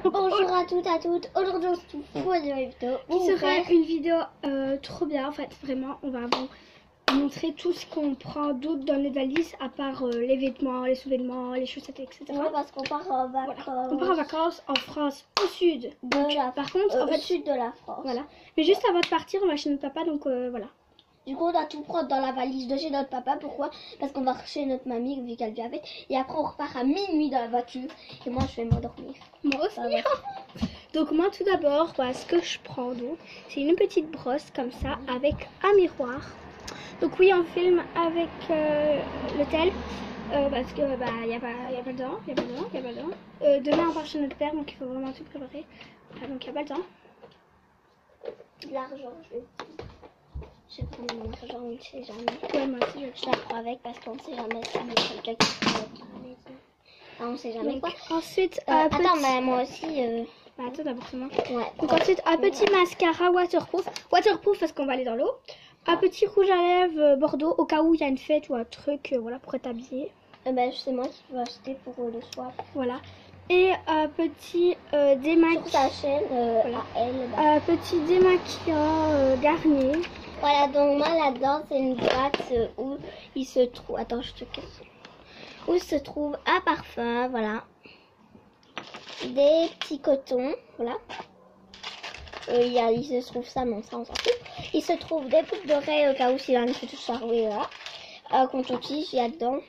Bonjour à toutes, aujourd'hui on se trouve pour une nouvelle vidéo. Qui sera une vidéo trop bien en fait, vraiment. On va vous montrer tout ce qu'on prend d'autre dans les valises, à part les vêtements, les sous-vêtements, les chaussettes, etc. Ouais, parce qu'on part en vacances. Voilà. On part en vacances en France, au sud. Par contre, en fait, au sud de la France. Voilà. Mais juste avant de partir, on va chez notre papa, donc voilà. Du coup, on doit tout prendre dans la valise de chez notre papa. Pourquoi? Parce qu'on va chez notre mamie, vu qu'elle vient avec. Et après, on repart à minuit dans la voiture. Et moi, je vais m'endormir. Moi aussi. Donc, moi, tout d'abord, voilà, ce que je prends, c'est une petite brosse comme ça, avec un miroir. Donc, oui, on filme avec le tel. Parce que y a pas le temps, demain on part chez notre père, donc il faut vraiment tout préparer. Donc il n'y a pas le temps. L'argent, je vais prendre mon argent, on ne sait jamais. Ouais, moi aussi je la prends avec parce qu'on ne sait jamais si quelqu'un qui peut être à la maison. Ah, on ne sait jamais donc, quoi. Ensuite, attends, mais moi aussi. Attends d'abord c'est moi. Ouais. Donc ensuite un petit mascara waterproof. Waterproof parce qu'on va aller dans l'eau. Un petit rouge à lèvres Bordeaux au cas où il y a une fête ou un truc, voilà, pour être habillé. C'est moi qui peux acheter pour le soir. Voilà. Et un petit démaquillant. Sur sa chaîne, voilà. à elle. Un petit démaquillant Garnier. Voilà, donc moi là-dedans, c'est une boîte où il se trouve. Attends, je te casse. Où se trouve un parfum, voilà. Des petits cotons, voilà. Il se trouve ça, non, ça on s'en fout. Il se trouve des boucles d'oreilles au cas où s'il a une petite charrouille, voilà. Contre-tige, il y a dedans.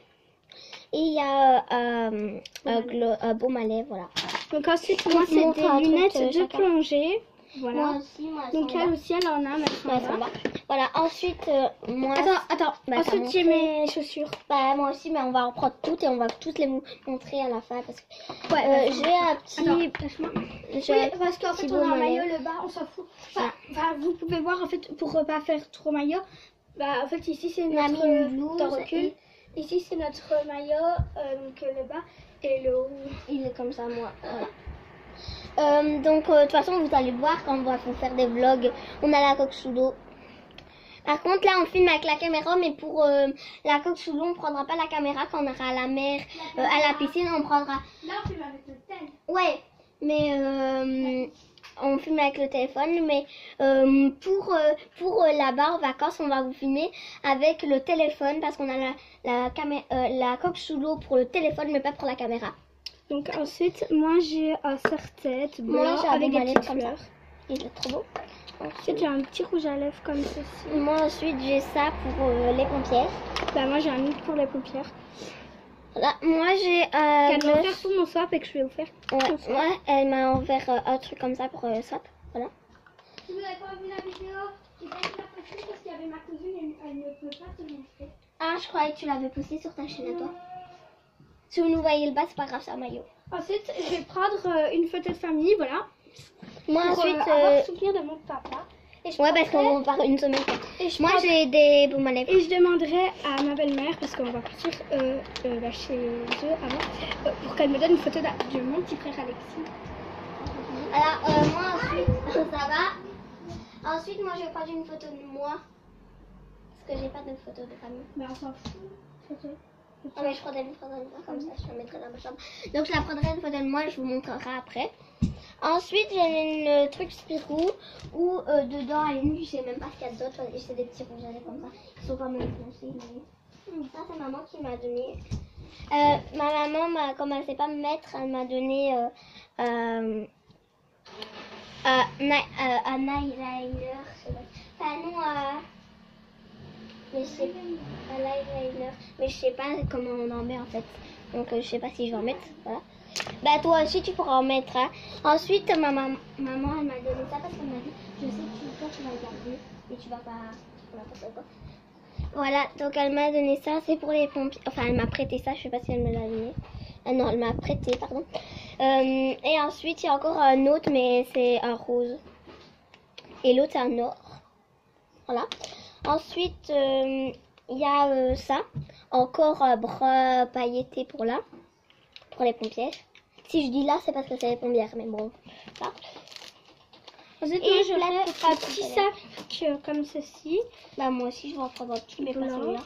Et il y a un baume à lèvres, voilà. Donc ensuite, moi, c'est des lunettes de plongée. Voilà. Moi aussi, donc elle aussi, elle en a maintenant. Voilà, ensuite, moi... Attends. Ensuite, j'ai mes chaussures. Bah, moi aussi, mais on va en prendre toutes et on va toutes les montrer à la fin. Parce que j'ai un petit... Parce qu'en fait, on a un maillot, le bas, on s'en fout. Enfin, vous pouvez voir, en fait, pour pas faire trop maillot. Bah, en fait, ici, c'est notre blouse. Ici, c'est notre maillot, donc le bas et le haut. Il est comme ça, moi. Voilà. Donc de toute façon vous allez voir quand on va faire des vlogs, on a la coque sous l'eau. Par contre là on filme avec la caméra, mais pour la coque sous l'eau on prendra pas la caméra. Quand on ira à la mer, à la piscine on prendra. Là on filme avec le tel. Ouais, mais on filme avec le téléphone, mais pour là-bas en vacances on va vous filmer avec le téléphone parce qu'on a la coque sous l'eau pour le téléphone mais pas pour la caméra. Donc ensuite, moi j'ai un serre-tête blanc avec des petites fleurs. Il est trop beau. Ensuite, j'ai un petit rouge à lèvres comme ceci. Moi ensuite, j'ai ça pour les pompières. Bah moi j'ai un autre pour les paupières. Là, moi j'ai qu'elle m'a offert pour mon swap et que je vais vous faire. Ouais, elle m'a offert un truc comme ça pour swap. Voilà. Si vous n'avez pas vu la vidéo, j'ai pas pu la poster parce qu'il y avait ma cousine et elle ne peut pas se montrer. Ah, je croyais que tu l'avais posté sur ta chaîne à toi. Si vous nous voyez le bas, c'est pas grave, c'est un maillot. Ensuite, je vais prendre une photo de famille, voilà. Moi ensuite, avoir le souvenir de mon papa. Et parce qu'on part une semaine. Moi j'ai des baumes à lèvres. Et je demanderai à ma belle-mère, parce qu'on va partir chez eux avant, pour qu'elle me donne une photo de mon petit frère Alexis. Alors moi ensuite, ça va. Ensuite moi je vais prendre une photo de moi. Parce que j'ai pas de photo de famille. Mais on s'en fout. Photo. Ah mais je prendrai une photo de moi comme ça, je la mettrai dans ma chambre. Donc je la prendrai une photo de moi, je vous montrerai après. Ensuite j'ai une truc Spirou où dedans à une, je sais même pas ce qu'il y a d'autre, c'est des petits rouges à lèvres comme ça. Ils sont pas mal foncés. Ça c'est maman qui m'a donné. Ma maman, comme elle sait pas me mettre, elle m'a donné un eyeliner. Enfin non, mais je sais pas, l'eyeliner, mais je sais pas comment on en met en fait. Donc je sais pas si je vais en mettre. Voilà. Bah toi aussi tu pourras en mettre. Hein. Ensuite maman elle m'a donné ça parce qu'elle m'a dit je sais que toi tu vas le garder et tu vas pas quoi. Voilà, donc elle m'a donné ça, c'est pour les pompiers. Enfin elle m'a prêté ça, je sais pas si elle me l'a donné. Non, elle m'a prêté, pardon. Et ensuite il y a encore un autre, mais c'est un rose. Et l'autre c'est un or. Voilà. Ensuite il y a ça, encore un bras pailleté pour là. Pour les pompiers. Si je dis là, c'est parce que c'est les pompières, mais bon. Ça. Ensuite, moi, je vais un petit sac comme ceci. Bah, moi aussi, je vais en prendre un petit, mais pas celui-là.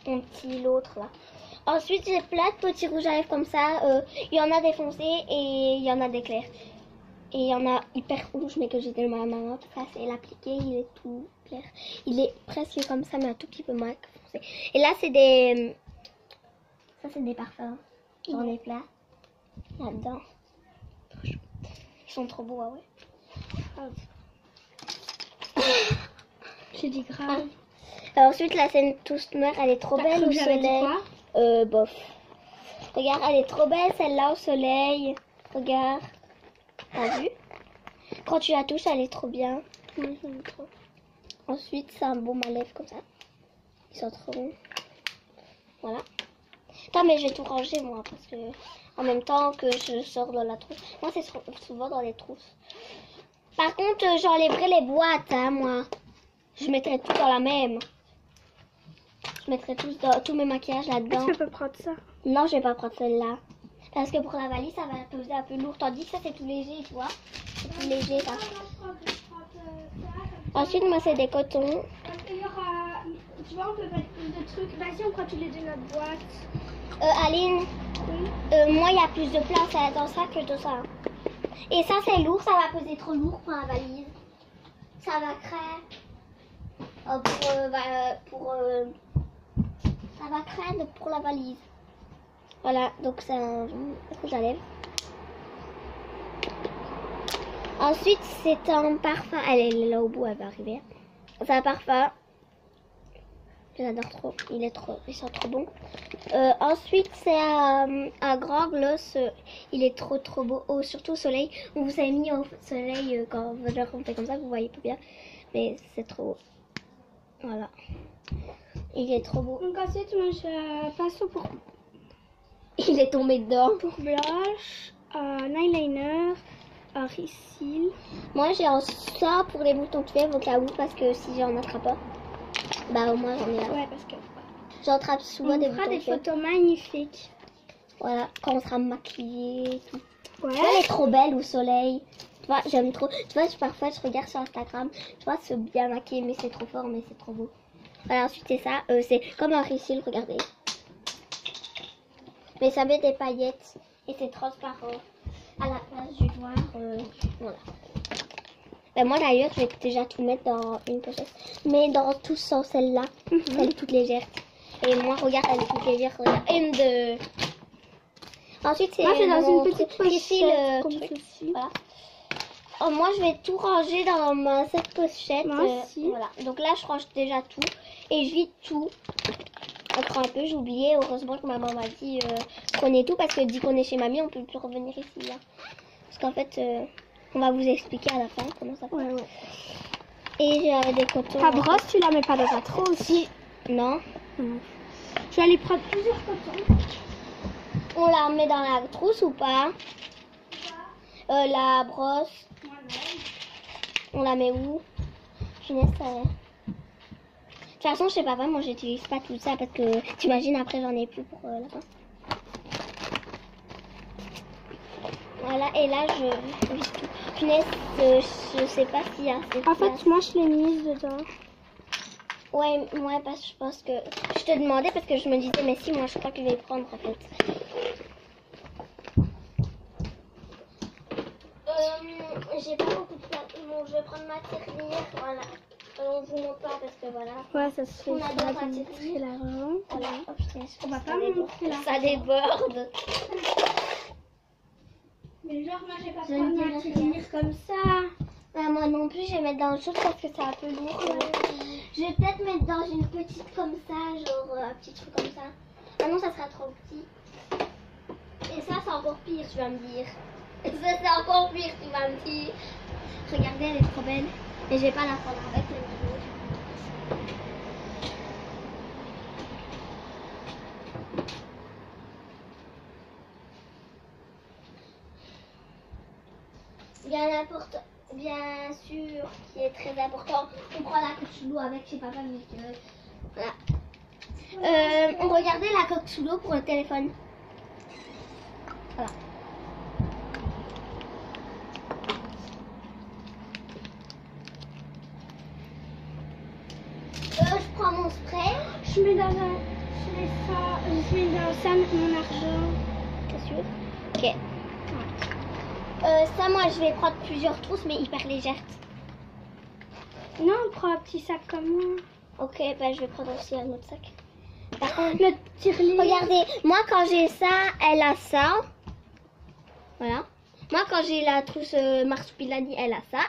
Un petit, l'autre là. Ensuite, j'ai plein de petits rouges à lèvres comme ça. Il y en a des foncés et il y en a des clairs. Et il y en a hyper rouge, mais que j'ai tellement à ma main. Ça, c'est l'appliqué, il est tout clair. Il est presque comme ça, mais un tout petit peu moins foncé. Et là, c'est des... Ça, c'est des parfums. J'en ai plein. Là-dedans. Ils sont trop beaux, ouais. J'ai dit grave. Ensuite, la scène tous noire, elle est trop belle au soleil. Bof. Regarde, elle est trop belle, celle-là au soleil. Regarde. T'as vu? Quand tu la touches, elle est trop bien. Oui, j'aime trop. Ensuite, c'est un baume à lèvres comme ça. Ils sont trop bons. Voilà. Attends, mais je vais tout ranger, moi, parce que en même temps que je sors dans la trousse. Moi, c'est souvent dans les trousses. Par contre, j'enlèverai les boîtes, hein, moi. Je mettrai tout dans la même. Je mettrai tous mes maquillages là-dedans. Est-ce que je peux prendre ça? Non, je vais pas prendre celle-là. Parce que pour la valise, ça va peser un peu lourd. Tandis que ça, c'est tout léger, tu vois. C'est tout léger, ça. Ensuite, moi, c'est des cotons. Parce qu'il y aura... Tu vois, on peut mettre plus de trucs. Vas-y, on prend tous les deux notre boîte. Aline, moi, il y a plus de place dans ça que dans ça. Et ça, c'est lourd. Ça va peser trop lourd pour la valise. Ça va craindre. Ça va craindre pour la valise. Voilà, donc c'est un rouge à lèvres. Ensuite, c'est un parfum. Elle est là au bout, elle va arriver. C'est un parfum. J'adore trop. Ils sont trop bons. Ensuite, c'est un grand gloss. Il est trop beau. Oh, surtout au soleil. On vous a mis au soleil quand on fait comme ça, vous voyez pas bien. Mais c'est trop beau. Voilà. Il est trop beau. Donc ensuite, moi, je passe pour... Il est tombé dedans. Pour blush, un eyeliner, un rissil. Moi, j'ai un ça pour les boutons de fèvre au cas où, parce que si j'en attrape pas, bah au moins j'en ai là. Ouais, parce que... J'en attrape souvent On des fera boutons des de fèvre. photos magnifiques. Voilà, quand on sera maquillée et tout. Ouais. Elle est trop belle au soleil. Tu vois, j'aime trop. Tu vois, parfois je regarde sur Instagram. Tu vois, c'est bien maquillé, mais c'est trop fort, mais c'est trop beau. Voilà, ensuite c'est ça. C'est comme un rissil, regardez. Mais ça met des paillettes et c'est transparent à la place du noir. Voilà. Ben moi d'ailleurs, je vais déjà tout mettre dans une pochette. Mais dans tout sans celle-là. Elle est toute légère. Et moi, regarde, elle est toute légère. Regarde. M2. Ensuite, c'est dans mon une petite pochette. comme ceci. Voilà. Oh, moi, je vais tout ranger dans cette pochette. Moi aussi. Voilà. Donc là, je range déjà tout. Et je vide tout. Encore un peu, j'ai oublié. Heureusement que maman m'a dit prenez tout. Parce que dit qu'on est chez mamie, on peut plus revenir ici. Hein. Parce qu'en fait, on va vous expliquer à la fin comment ça fonctionne. Ouais. Et j'ai des cotons. Ta brosse, tu la mets pas dans ta trousse aussi? Non. Je vais aller prendre plusieurs cotons. On la met dans la trousse ou pas? La brosse. On la met où? Finesse, de toute façon, je sais pas vraiment, j'utilise pas tout ça parce que t'imagines après j'en ai plus pour la fin. Voilà, et là je vise tout. Finesse, je sais pas s'il y a assez de En fait, place. moi, je l'ai mise dedans. Ouais, parce que je pense que je te demandais parce que je me disais mais si moi je crois que je vais prendre en fait. J'ai pas beaucoup de place. Bon, je vais prendre ma tirelire, voilà. On vous montre pas parce que voilà. Ouais, ça se fait. On adore Ça la se fait l'argent. Voilà. Oh, putain, On va ça pas déborde. montrer là. Ça déborde. Mais genre, moi, j'ai pas Je prendre ne ma dirai tirelire comme ça. Moi non plus, je vais mettre dans le chaud parce que c'est un peu lourd. Je vais peut-être mettre dans une petite comme ça, genre un petit truc comme ça. Ah non, ça sera trop petit. Et ça, c'est encore pire, tu vas me dire. Ça, c'est encore pire, tu vas me dire. Regardez, elle est trop belle. Mais je vais pas la prendre avec le niveau. Bien sûr, qui est très important. On prend la coque sous l'eau avec chez papa, mais voilà. On regardait la coque sous l'eau pour le téléphone. Voilà. Je prends mon spray. Je mets dans un... Je mets dans ça mon argent. T'es sûr? Ok. Ça, moi, je vais prendre plusieurs trousses, mais hyper légères. Non, on prend un petit sac comme moi. Ok, bah, je vais prendre aussi un autre sac. Par contre, Notre tirelire. regardez, moi, quand j'ai ça, elle a ça. Voilà. Moi, quand j'ai la trousse Marsupilami, elle a ça.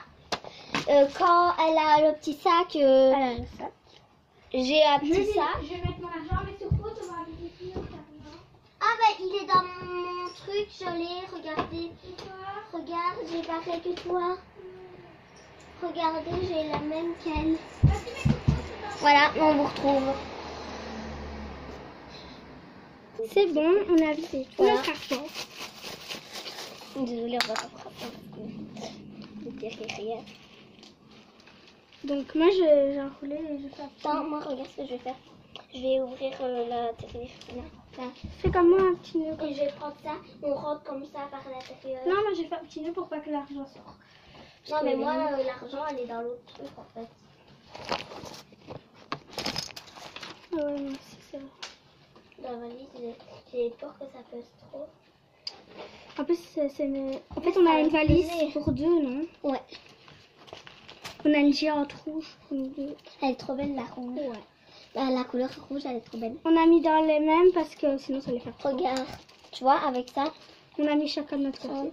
Quand elle a le petit sac, Elle a le sac. j'ai un petit sac. Je vais mettre mon argent, mais surtout, tu vas aller ici. Ah bah il est dans mon truc, je l'ai, regardez. Regarde, j'ai pareil que toi. Regardez, j'ai la même qu'elle. Voilà, on vous retrouve. C'est bon, on a fait tout Voilà. notre argent. Désolée, on va pas frapper. Rien. Donc moi, j'ai enroulé et je fais un petit Attends, moi regarde ce que je vais faire. Je vais ouvrir la tirelire. Là. Fais comme moi un petit nœud. Et je vais prendre ça, on rentre comme ça par l'intérieur. Non, moi j'ai fait un petit nœud pour pas que l'argent sorte. Non, mais moi, l'argent, elle est dans l'autre truc en fait. Ah ouais, moi aussi, c'est vrai. Dans la valise, j'ai peur que ça pèse trop. En plus, en fait, on a une valise pour deux, non? Ouais. On a une géante rouge pour nous deux. Elle est trop belle, la rouge. Ouais. Bah, la couleur rouge, elle est trop belle. On a mis dans les mêmes parce que sinon ça les fait trop. Regarde, tu vois, avec ça. On a mis chacun de notre côté. Ouais.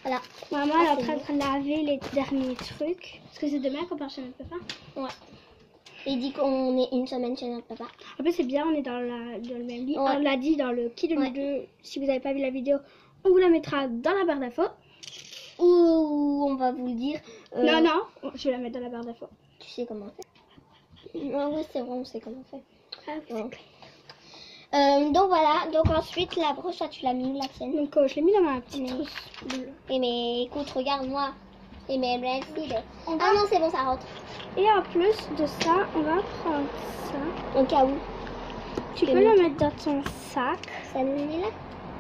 Voilà. Maman, Ah, elle est en c'est train de laver les derniers trucs. Parce que c'est demain qu'on part chez notre papa. Ouais. Il dit qu'on est une semaine chez notre papa. En plus, c'est bien, on est dans le même lit. Ouais. On l'a dit dans le Qui de nous deux. Si vous n'avez pas vu la vidéo, on vous la mettra dans la barre d'infos. Ou on va vous le dire. Non, non, je vais la mettre dans la barre d'infos. Tu sais comment on fait. Ah ouais, c'est vrai, on sait comment on fait. Ah, oui, Donc voilà, donc ensuite la broche, toi, tu l'as mis où la tienne? Donc, je l'ai mis dans ma petite trousse bleue. Et mais écoute, regarde-moi. Et mais merci. Ah non, c'est bon, ça rentre. Et en plus de ça, on va prendre ça. Au cas où. Tu peux le mettre dans ton sac. Ça nous est là?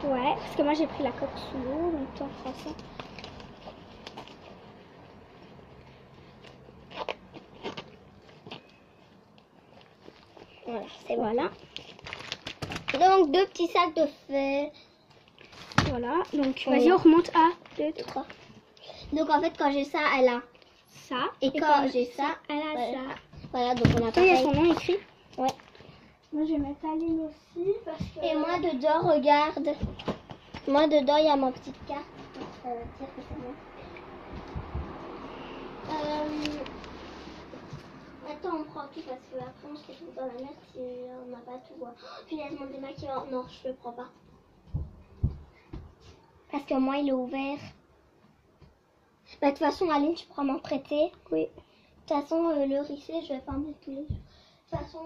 Ouais, parce que moi j'ai pris la coque sous l'eau, donc toi prends ça. Voilà, c'est bon. Voilà. Donc deux petits sacs de fer. Voilà, donc Ouais. vas-y, on remonte à 2, 3. Donc en fait, quand j'ai ça, elle a. Ça. Et quand j'ai ça, elle a ouais. ça. Voilà, donc on a Toi, il y a pareil. son nom écrit. Ouais. Moi, je vais mettre Aline aussi parce que. Et moi dedans, regarde. Moi dedans, il y a ma petite carte. Ça va dire que c'est moi. Attends, on prend tout parce que après on se retrouve dans la merde si on n'a pas tout. Puis il y a mon démaquillant. Non, je le prends pas. Parce que moi, il est ouvert. Bah, de toute façon, Aline, tu pourras m'en prêter. Oui. De toute façon, le rissé, je vais pas en mettre tous les jours. De toute façon,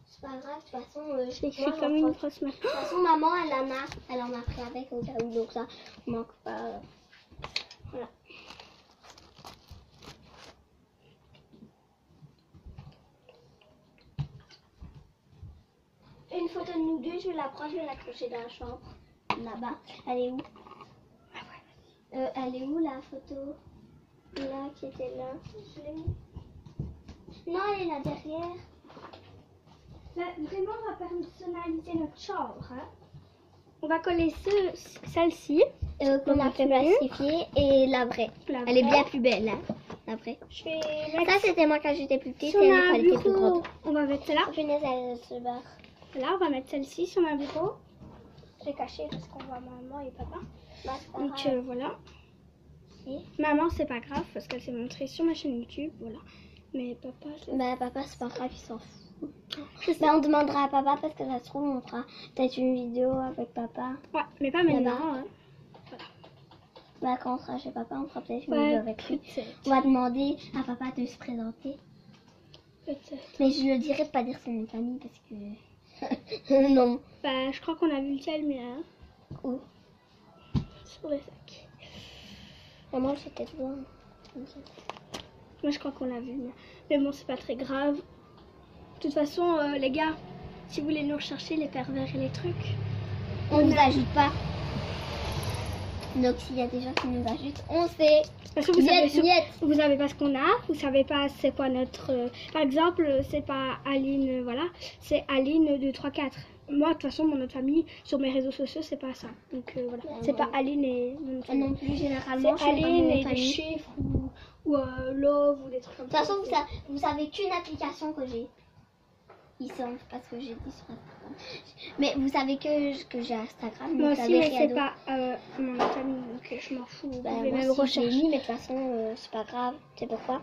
c'est pas grave. De toute façon, Je l'écris moi, comme j'en une prends. grosse main. De toute façon, maman, elle en a pris avec au cas où, donc ça manque pas. Voilà. Une photo de nous deux, je vais la prendre, je vais l'accrocher dans la chambre. Là-bas. Elle est où? Elle est où la photo? Là, qui était là. Je l'ai mis. Non, elle est là derrière. Là, vraiment, on va personnaliser notre chambre. Hein. On va coller celle-ci. Qu'on a fait plastifier et la vraie. La Elle est vraie. bien plus belle, hein, la vraie. Je vais mettre Ça, c'était moi quand j'étais plus petite si on et a elle un était plus bureau. grande. On va mettre celle-là. Oh, punaise, elle se barre. Là, on va mettre celle-ci sur un bureau. Je vais cacher parce qu'on voit maman et papa. Bah, c'est pas Donc grave. voilà. Et Maman, c'est pas grave parce qu'elle s'est montrée sur ma chaîne YouTube. Voilà. Mais papa, c'est. Bah, papa, c'est pas grave, il s'en fout. Bah, on demandera à papa parce que ça se trouve, on fera peut-être une vidéo avec papa. Ouais, mais pas maintenant. Là-bas. Hein. Bah, quand on sera chez papa, on fera peut-être une Ouais, vidéo avec lui. peut-être. On va demander à papa de se présenter. Peut-être. Mais je le dirai de pas dire son nom de famille parce que. Non. Bah, je crois qu'on a vu lequel, mais hein, Où? sur le sac. Moi, j'étais loin. Comme ça. Moi, je crois qu'on l'a vu. Mais bon, c'est pas très grave. De toute façon, les gars, si vous voulez nous rechercher les pervers et les trucs, On nous ajoute pas. Donc, s'il y a des gens qui nous ajoutent, on sait. parce que vous savez, Niet. vous savez pas ce qu'on a, vous savez pas c'est quoi notre. Par exemple, c'est pas Aline, voilà, c'est Aline 2, 3, 4. moi, de toute façon, mon autre famille, sur mes réseaux sociaux, c'est pas ça. Donc voilà, c'est pas Aline et mon autre famille. Non plus, généralement, C'est je fais pas Aline mon et des famille. chiffres ou Love ou des trucs comme De ça. toute façon, vous savez qu'une application que j'ai. Ils sont parce que j'ai dit sur Instagram. Mais vous savez que j'ai Instagram. Moi donc aussi, vous mais savez c'est rien pas mon autre famille, donc je m'en fous. Vous Bah, pouvez moi même aussi, je l'ai rechercher. mis, mais de toute façon, c'est pas grave. C'est pourquoi.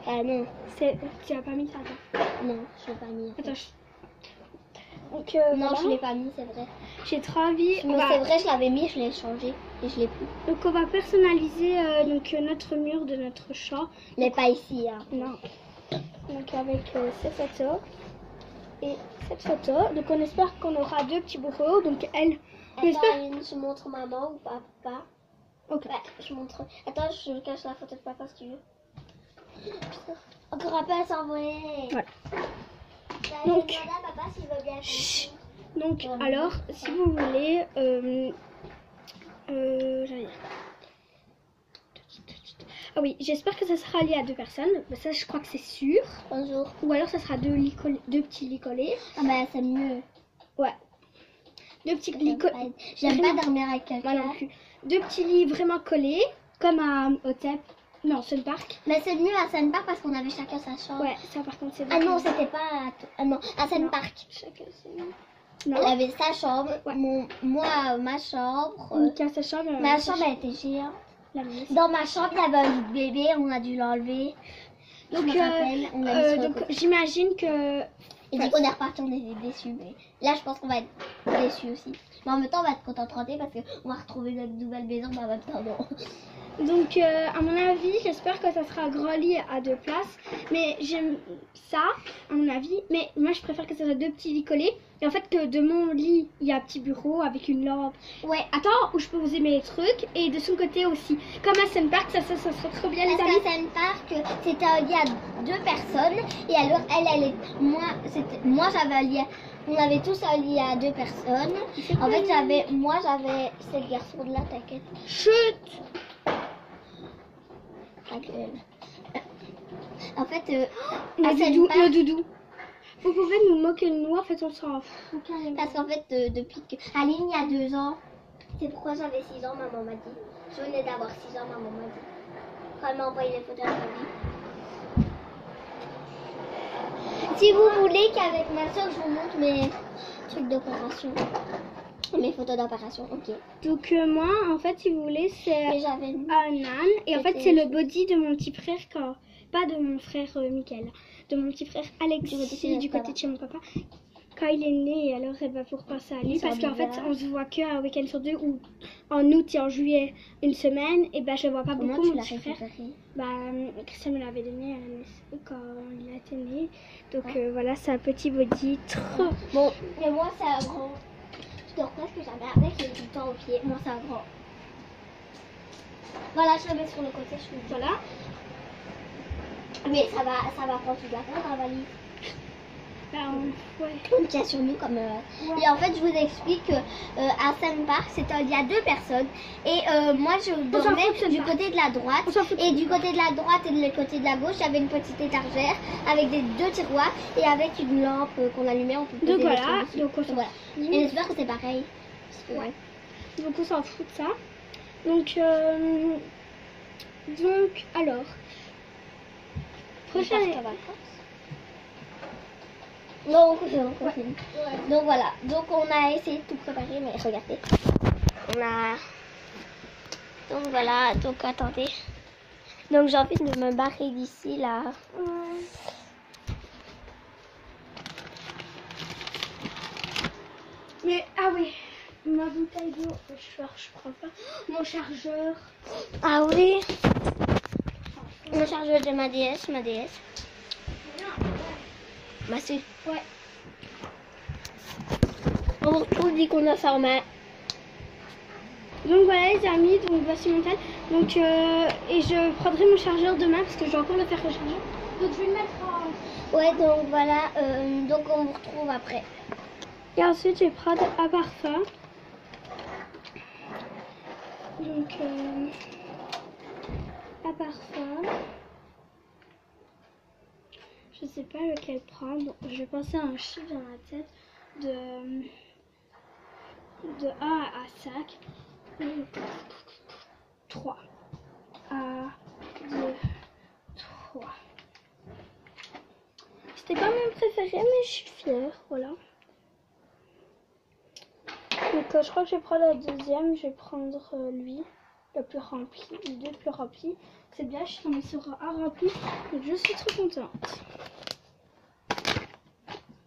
Ah non, Tu as pas mis ça, attends. non, je l'ai pas mis. Attends, donc, Non, voilà. je l'ai pas mis, c'est vrai. J'ai trop envie. Mais c'est vrai, je l'avais mis, je l'ai changé et je l'ai plus. Donc on va personnaliser donc, notre mur de notre chat. Il n'est pas ici. Hein. Non. Donc avec cette photo et cette photo. Donc on espère qu'on aura 2 petits bourreaux. Donc elle. On Attends, espère. Aline, je montre maman ou papa. Ok. Ouais, je montre. Attends, je cache la photo de papa si tu veux. Putain. Encore un peu à s'envoler. Voilà. Donc, Donc- je vais demander à papa s'il veut bien. Chut. Donc alors si vous voulez. J'allais dire. Ah oui, j'espère que ça sera lié à 2 personnes. Bah, ça, je crois que c'est sûr. Bonjour. Ou alors, ça sera 2 petits lits collés. Ah bah c'est mieux. Ouais. 2 petits lits collés. J'aime pas dormir avec quelqu'un. Moi non plus. 2 petits lits vraiment collés, comme à Hotep. Non, Sun Park. Mais c'est mieux à Sun Park parce qu'on avait chacun sa chambre. Ouais, ça par contre, c'est Ah beaucoup. non, c'était pas ah non, à Sun Non. Park. Chacun c'est. Elle Non. avait sa chambre, Ouais. moi ma chambre. Nika, sa chambre. Ma chambre elle était géante. La mienne. Dans ma chambre, il y avait un lit de bébé, on a dû l'enlever. Donc, Je me rappelle, on l'a mis sur le donc côté. j'imagine que. Et du coup, on est reparti, on était déçus. Mais là, je pense qu'on va être déçus aussi. Mais en même temps, on va être content de rentrer parce qu'on va retrouver notre nouvelle maison. Mais en même temps, non. Donc, à mon avis, j'espère que ça sera un grand lit à 2 places. Mais j'aime ça, à mon avis. Mais moi, je préfère que ça soit 2 petits lits collés. Et en fait, que de mon lit, il y a un petit bureau avec une lampe. Ouais. Attends, où je peux poser mes trucs. Et de son côté aussi. Comme à Sun Park, ça serait trop bien, les Parce amis. qu'à Sun Park, c'était un lit à 2 personnes. Et alors, elle est. Moi, j'avais un lit. On avait tous un lit à 2 personnes. En fait, j'avais. Moi, j'avais. C'est le garçon de là, t'inquiète. Chut! Ta gueule. En fait, à Le Sun doudou, Park. le doudou. Vous pouvez nous moquer de nous, en fait, on s'en fout carrément. Parce qu'en fait, depuis que Aline, il y a 2 ans, c'est pourquoi j'avais 6 ans, maman m'a dit. Je venais d'avoir 6 ans, maman m'a dit. Quand elle m'a envoyé les photos de ma vie. Si vous voulez qu'avec ma soeur, je vous montre mes trucs d'opération. Mes photos d'opération, ok. Donc, moi, en fait, si vous voulez, c'est Et j'avais une... un âne. Et en fait, C'était- c'est le body de mon petit frère, quand... pas de mon frère Mickaël, de mon petit frère Alexis, du côté de chez mon papa. Quand il est né, alors elle va pour penser à lui. Ils sont Parce qu'en fait, bizarres. on se voit qu'un week-end sur 2, ou en août et en juillet, une semaine. Et ben, je vois pas Comment beaucoup tu mon l'as petit frère. récupéré? Bah, Christian me l'avait donné quand il a été né. Donc voilà, c'est un petit body trop. Bon, mais moi, c'est un grand. Je dors presque jamais avec, il est tout le temps au pied. Moi, c'est un grand. Voilà, je le mets sur le côté, je suis Voilà. Mais ça va prendre toute la place dans la valise. Bah, ouais. On tient sur nous comme... Et en fait, je vous explique que à Sun Park, c'était il y a 2 personnes. Et moi, je s'en dormais fout de Sun du Park. côté de la droite. On s'en fout de Et du côté de la droite et du côté de la gauche, il y avait une petite étagère avec 2 tiroirs et avec une lampe qu'on allumait. On peut poser Donc des voilà, trucs dessus. donc on s'en Voilà. fout. Et j'espère que c'est pareil. Parce que, Ouais. Donc on s'en fout de ça. Donc alors. Prochain. Prochaine Non, on continue. Donc voilà. Donc on a essayé de tout préparer, mais regardez. On a. Donc voilà. Donc attendez. Donc j'ai envie de me barrer d'ici là. Mais ah oui, ma bouteille d'eau, je prends pas. Mon chargeur. Ah oui. Le chargeur de ma DS, Bah si. Ouais. On vous retrouve dès qu'on a ça en main. Donc voilà les amis, donc voici mon tel. Donc et je prendrai mon chargeur demain parce que je vais encore le faire recharger. Donc je vais le mettre en. Ouais, donc voilà. Donc on vous retrouve après. Et ensuite je vais prendre un parfum. Donc un parfum. Je sais pas lequel prendre. Je vais penser à un chiffre dans la tête. de 1 à 5. 3. 1, 2, 3. C'était pas mon préféré, mais je suis fière, voilà. Donc je crois que je vais prendre la deuxième, je vais prendre lui, le plus rempli, les deux plus remplis. C'est bien, je suis tombée sur un rempli, donc je suis trop contente.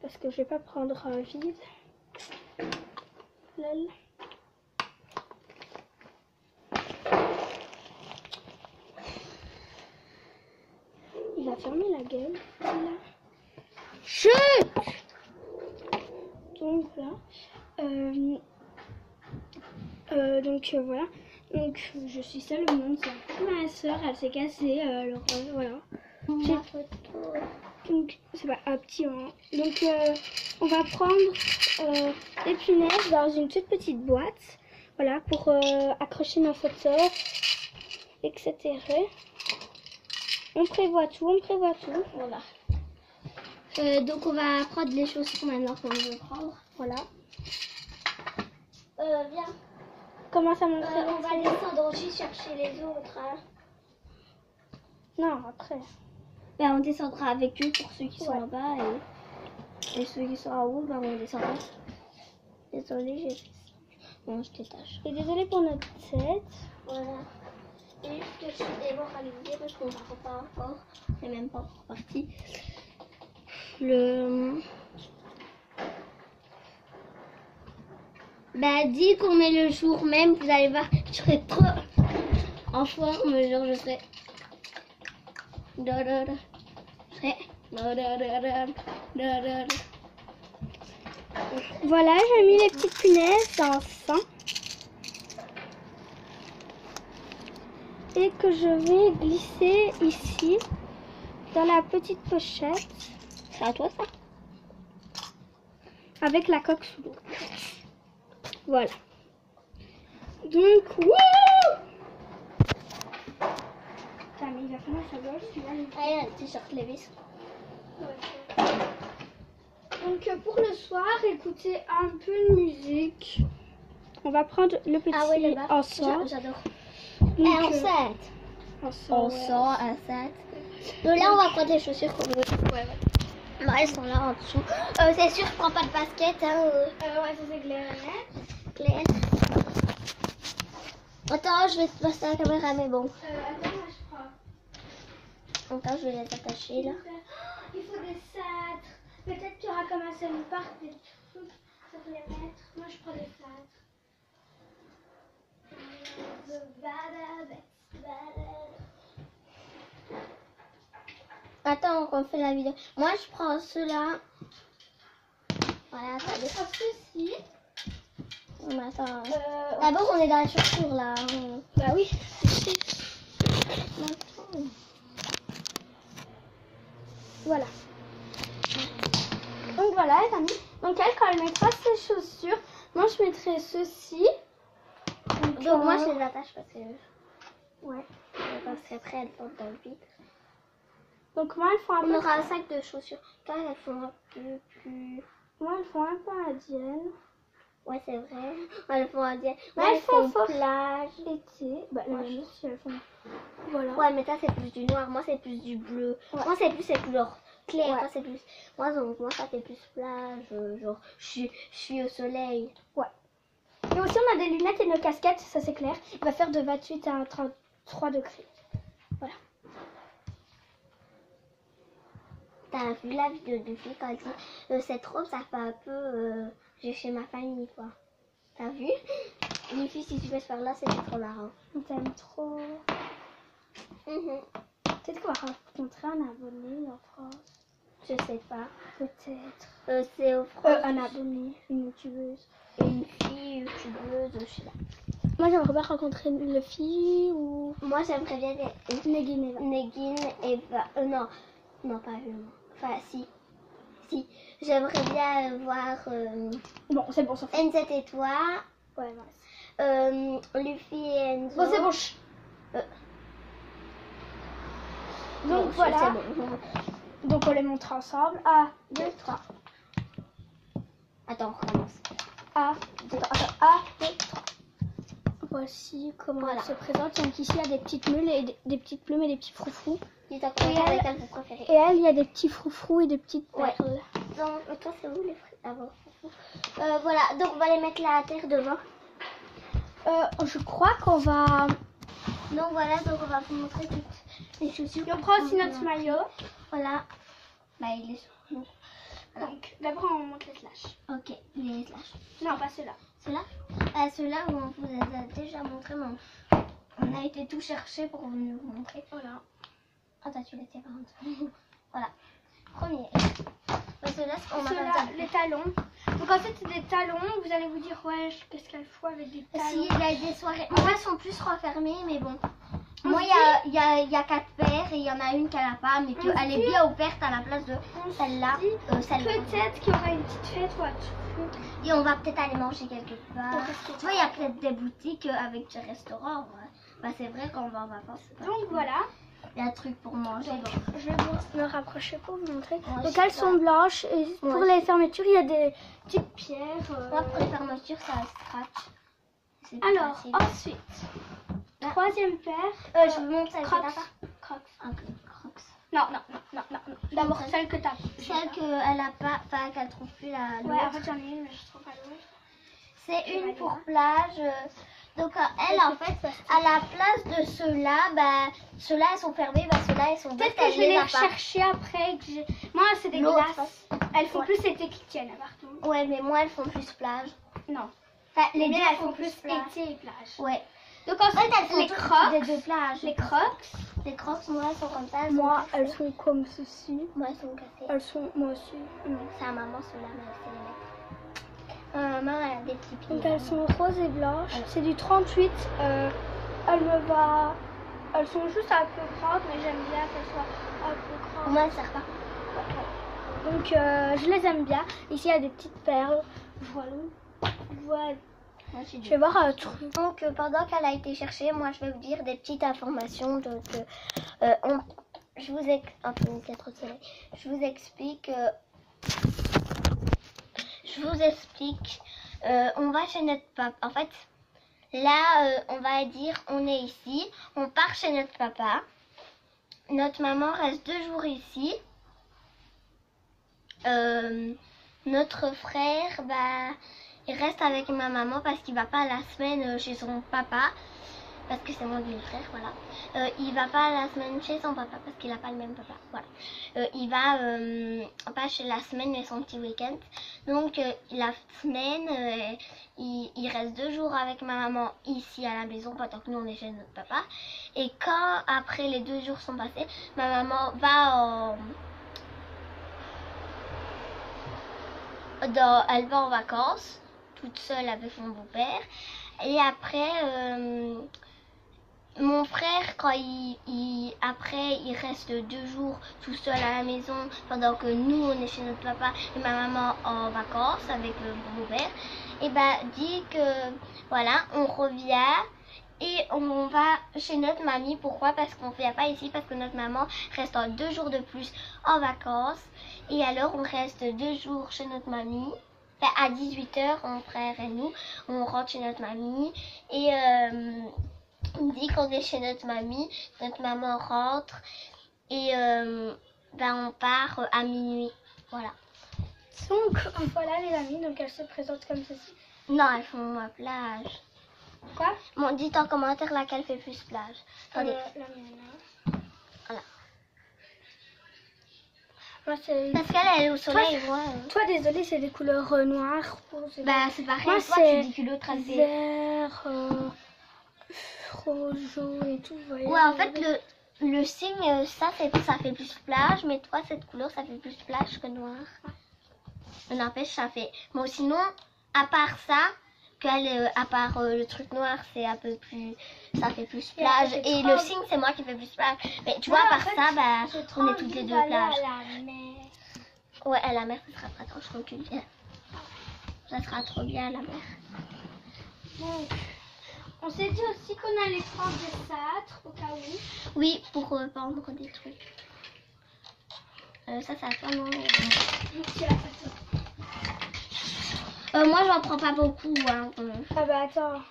Parce que je vais pas prendre un vide. Lol. Il va fermer la gueule. Voilà. Chut! Donc voilà. Voilà. Donc je suis seule au monde. Ma soeur, elle s'est cassée. Alors voilà. Ma photo. Donc c'est pas un petit hein. Donc on va prendre des punaises dans une toute petite boîte. Voilà, pour accrocher nos photos, etc. On prévoit tout. Voilà. Donc on va prendre les chaussures maintenant qu'on veut prendre. Voilà. Viens. Commence à montrer. On va descendre aussi chercher les autres. Hein. Non, après. Ben, on descendra avec eux pour ceux qui sont Ouais. en bas et ceux qui sont en haut, ben, on descendra. Désolée, j'ai fait ça. Bon, je détache. Et désolée pour notre tête. Voilà. Et juste que je suis démoralisée parce qu'on va pas encore. C'est même pas encore parti. Bah, dis qu'on est le jour même, vous allez voir, je serai trop en forme, genre je serai. Voilà, j'ai mis les petites punaises dans le sang. Et que je vais glisser ici, dans la petite pochette. C'est à toi ça? Avec la coque sous l'eau. Voilà. Donc, wouh! Putain, mais il va finir sa gueule, celui-là. Allez, tu sortes les vis. Donc, pour le soir, écoutez un peu de musique. On va prendre le petit ensemble. J'adore. Donc, Et en 7. ensemble, On sort à 7. Donc là, on va prendre les chaussures qu'on veut. Ouais. Bah, elles sont là en dessous. C'est sûr, je prends pas de basket. Hein, ouais, ça c'est clair. Claire. Attends, je vais te passer la caméra, mais bon. Attends, moi je prends. Attends, je vais les attacher là. Il faut des cintres. Peut-être qu'il y aura comme un seul parc des trucs pour les mettre. Moi je prends des cintres. Attends, on refait la vidéo. Moi, je prends ceux-là. Voilà, Moi je prends ceci. mais attends. D'abord, on est dans la chaussure là. Bah oui. Voilà. Donc voilà les amis. Donc elle, quand elle mettra ses chaussures, moi je mettrai ceci. Donc, moi, je les attache parce que. Ouais. Parce qu'après, elles tombent dans le vide. Donc moi elles font un On peu. aura un sac de chaussures. Car elles font un peu plus. Moi elles font un peu indienne. Ouais, c'est vrai. Elles font un dia. Moi Ouais, elles font plage. été. Bah Ouais. les aussi elles font. Voilà. Ouais, mais ça, c'est plus du noir. Moi, c'est plus du bleu. Ouais. Moi, c'est plus ces couleurs claires. Ouais. Toi, c'est plus. Moi, ça, c'est plus plage. Genre, je suis au soleil. Et aussi on a des lunettes et nos casquettes, ça c'est clair. Il va faire de 28 à 33 degrés. Voilà. T'as vu la vidéo de fille quand elle dit cette robe, ça fait un peu. J'ai chez ma famille, quoi. T'as vu? Les filles, si tu passes par là, c'est trop marrant. On t'aime trop. Peut-être qu'on va rencontrer un abonné en France. Je sais pas. Peut-être. C'est au France. Un abonné, une youtubeuse. Une fille youtubeuse, je sais pas. Moi j'aimerais bien rencontrer une fille ou Moi, j'aimerais bien Negin Eva. Negin, Eva. Non, pas vraiment. Enfin, si. Si. J'aimerais bien voir Bon, c'est bon, ça fait. NZ et toi, Ouais, ouais. Luffy et Enzo. Bon, c'est bon. chut. Donc Bon, voilà. c'est bon. Donc on les montre ensemble. 1, 2, 3. Attends, on recommence. A, Attends, A, B, 3. voici comment Voilà. elle se présente. Donc ici, il y a des petites mules et des petites plumes et des petits froufrous. Dites en commentaire elle- laquelle vous préférez. Et elle, il y a des petits froufrous et des petites Ouais. perles. Donc, toi, c'est où les fruits? Ah bon. Voilà, donc on va les mettre là à terre devant. Je crois qu'on va... Donc voilà, donc on va vous montrer toutes les chaussures. Et on prend aussi notre maillot. Voilà. Bah, il est sur nous. Donc, d'abord, on monte les slash. Ok, les slash. Non, pas ceux-là. Ceux-là Ceux-là où on vous les a déjà montré, mais on a été tout chercher pour vous montrer. Voilà. Ah, toi, tu les tiens par contre. Voilà. Premier. Ceux-là, on Ceux-là, a les talons. Donc en fait, c'est des talons. Vous allez vous dire, ouais, qu'est-ce qu'elle fout avec des talons. Si, il y a des soirées. Moi, elles sont plus refermées, mais bon. Moi, il y a 4 paires et il y en a une qu'elle n'a pas, mais qu'elle est bien offerte à la place de celle-là. Peut-être qu'il y aura une petite fête ou un truc. Et on va peut-être aller manger quelque part. Ouais. Tu vois, il y a peut-être des boutiques avec des restaurants. Ouais. Bah, c'est vrai qu'on va en vacances. Donc voilà. Il y a un truc pour manger. Donc, je vais me rapprocher pour vous montrer. Ouais, Donc je elles sais sont blanches et pour Ouais. les fermetures, il y a des petites pierres. Moi, pour les fermetures, ça scratch. C'est plus Alors, facile. ensuite, troisième paire. Je vous montre celle que Crocs. t'as pas. Crocs. Ok, Crocs. Non. D'abord celle que t'as. Celle qu'elle a pas, enfin qu'elle trouve plus la. Ouais, en fait j'en ai une, mais je trouve pas l'autre. C'est une pour plage. Donc elle, en fait, à la place de ceux-là, bah, ceux-là elles sont fermés, bah, ceux-là elles sont Peut-être bêtes, que je vais les rechercher après. Moi, c'est des L'autre, glaces. Elles font Ouais. plus été qui tiennent partout. Ouais, mais moi elles font plus plage. Non. Enfin, Les deux miennes, elles font plus plage. été et plage. Ouais. Donc En fait, ensuite, elles font les toutes crocs. des deux plages. Les crocs. Les crocs, moi elles sont comme ça. Moi, sont elles cassées. sont comme ceci. Moi elles sont cassées. Elles sont, moi aussi. Non. C'est à maman ceux-là, mais elle sait les mettre. Maman elle a des petits pieds. Donc elles sont roses et blanches. C'est du 38. Elles sont juste un peu grandes, mais j'aime bien qu'elles soient un peu Pour grandes. moi elles servent pas. Donc je les aime bien. Ici il y a des petites perles. Voilà. Moi, j'ai Je vais voir un truc. Donc pendant qu'elle a été cherchée, moi je vais vous dire des petites informations. Donc je vous explique. On va chez notre papa. En fait, là, on va dire, on est ici. On part chez notre papa. Notre maman reste 2 jours ici. Notre frère, bah, il reste avec ma maman parce qu'il va pas la semaine chez son papa. Parce que c'est moi qui le frère, voilà. Il va pas la semaine chez son papa parce qu'il a pas le même papa, voilà. Il va pas chez la semaine mais son petit week-end. Donc la semaine, il reste 2 jours avec ma maman ici à la maison pendant que nous on est chez notre papa. Et quand après les 2 jours sont passés, ma maman va elle va en vacances toute seule avec mon beau-père. Et après mon frère, quand après il reste 2 jours tout seul à la maison pendant que nous on est chez notre papa et ma maman en vacances avec le beau-père, et bah dit que voilà, on revient et on va chez notre mamie. Pourquoi? Parce qu'on ne vient pas ici, parce que notre maman reste 2 jours de plus en vacances. Et alors on reste 2 jours chez notre mamie. Enfin, à 18h, mon frère et nous, on rentre chez notre mamie. Et on dit qu'on est chez notre mamie, notre maman rentre et ben on part à minuit. Voilà. Donc voilà les amis, donc elles se présentent comme ceci. Non, elles font la plage. Quoi? Bon, dites en commentaire laquelle fait plus plage. Attendez. La mienne. Voilà. Moi c'est... Parce qu'elle est au soleil, Toi, moi. Toi désolé, c'est des couleurs noires, roses et Bah c'est pareil. moi Toi, c'est tu dis que l'autre elle fait. vert, rose, jaune et tout. Vous voyez, Ouais, en fait le signe ça fait plus plage, mais toi cette couleur ça fait plus plage que noir. Mais n'empêche ça fait. Bon sinon à part ça, à part le truc noir c'est un peu plus, ça fait plus plage et le signe c'est moi qui fais plus plage. Mais tu vois à part ça bah on est toutes les deux plage. Ouais, à la mer ça sera pas trop, je recule bien. Ça sera trop bien à la mer. Donc, on s'est dit aussi qu'on allait prendre des cintres au cas où. Oui, pour pendre des trucs. Ça c'est à toi non? Donc, c'est la photo. Moi, j'en prends pas beaucoup. Hein. Ah bah attends.